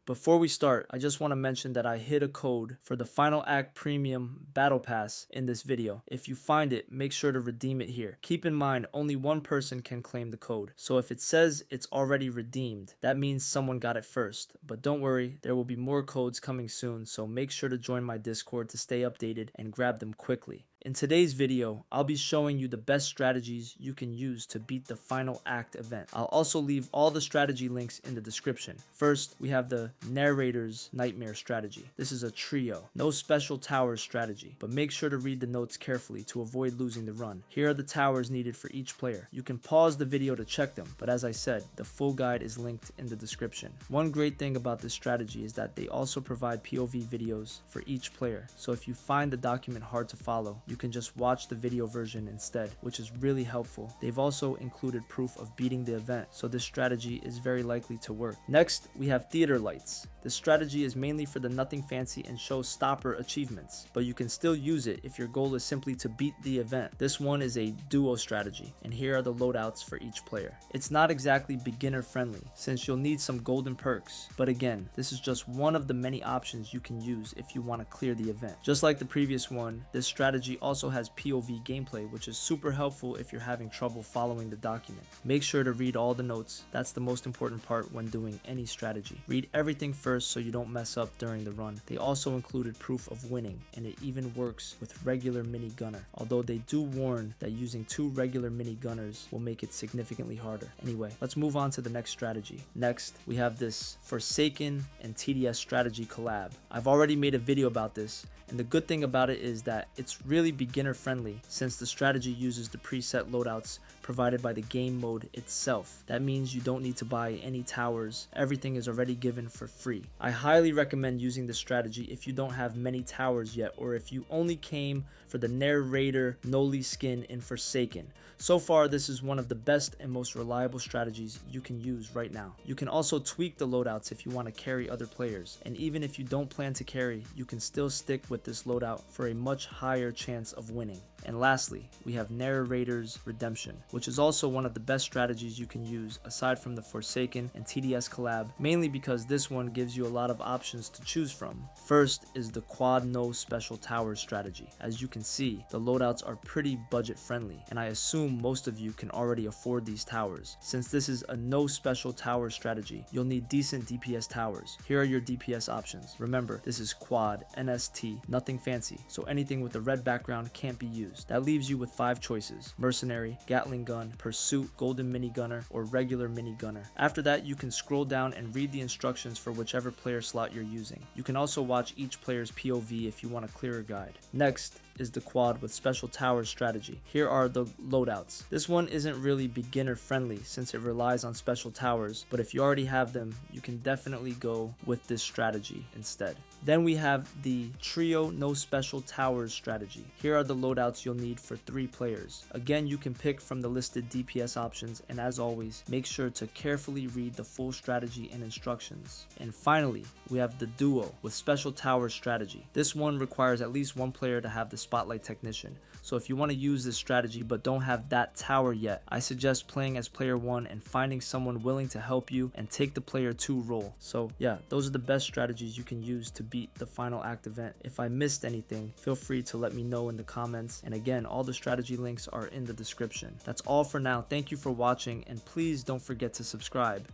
Before we start, I just want to mention that I hid a code for the Final Act Premium Battle Pass in this video. If you find it, make sure to redeem it here. Keep in mind, only one person can claim the code. So if it says it's already redeemed, that means someone got it first. But don't worry, there will be more codes coming soon, so make sure to join my Discord to stay updated and grab them quickly. In today's video, I'll be showing you the best strategies you can use to beat the Final Act event. I'll also leave all the strategy links in the description. First, we have the Narrator's Nightmare strategy. This is a trio, no special towers strategy, but make sure to read the notes carefully to avoid losing the run. Here are the towers needed for each player. You can pause the video to check them, but as I said, the full guide is linked in the description. One great thing about this strategy is that they also provide POV videos for each player, so if you find the document hard to follow, you can just watch the video version instead, which is really helpful. They've also included proof of beating the event, so this strategy is very likely to work. Next, we have Theater Lights. This strategy is mainly for the nothing fancy and showstopper achievements, but you can still use it if your goal is simply to beat the event. This one is a duo strategy, and here are the loadouts for each player. It's not exactly beginner friendly, since you'll need some golden perks, but again, this is just one of the many options you can use if you want to clear the event. Just like the previous one, this strategy also has POV gameplay, which is super helpful if you're having trouble following the document. Make sure to read all the notes. That's the most important part when doing any strategy. Read everything first so you don't mess up during the run. They also included proof of winning, and it even works with regular mini gunner, although they do warn that using 2 regular mini gunners will make it significantly harder. Anyway, let's move on to the next strategy. Next, we have this Forsaken and TDS strategy collab. I've already made a video about this, and the good thing about it is that it's really beginner friendly since the strategy uses the preset loadouts provided by the game mode itself. That means you don't need to buy any towers. Everything is already given for free. I highly recommend using this strategy if you don't have many towers yet, or if you only came for the Narrator Noli skin in Forsaken. So far, this is one of the best and most reliable strategies you can use right now. You can also tweak the loadouts if you want to carry other players, and even if you don't plan to carry, you can still stick with this loadout for a much higher chance of winning. And lastly, we have Narrator's Redemption, which is also one of the best strategies you can use aside from the Forsaken and TDS collab, mainly because this one gives you a lot of options to choose from. First is the quad no special towers strategy. As you can see, the loadouts are pretty budget friendly, and I assume most of you can already afford these towers. Since this is a no special tower strategy, you'll need decent DPS towers. Here are your DPS options. Remember, this is quad, NST, nothing fancy, so anything with a red background can't be used. That leaves you with 5 choices: Mercenary, Gatling Gun, Pursuit, Golden Minigunner, or Regular Minigunner. After that, you can scroll down and read the instructions for whichever player slot you're using. You can also watch each player's POV if you want a clearer guide. Next is the quad with special towers strategy. Here are the loadouts. This one isn't really beginner friendly since it relies on special towers, but if you already have them, you can definitely go with this strategy instead. Then we have the trio no special towers strategy. Here are the loadouts you'll need for 3 players. Again, you can pick from the listed DPS options, and as always, make sure to carefully read the full strategy and instructions. And finally, we have the duo with special towers strategy. This one requires at least one player to have the Spotlight Technician. So if you want to use this strategy but don't have that tower yet, I suggest playing as player 1 and finding someone willing to help you and take the player 2 role. So yeah, those are the best strategies you can use to beat the Final Act event. If I missed anything, feel free to let me know in the comments. And again, all the strategy links are in the description. That's all for now. Thank you for watching, and please don't forget to subscribe.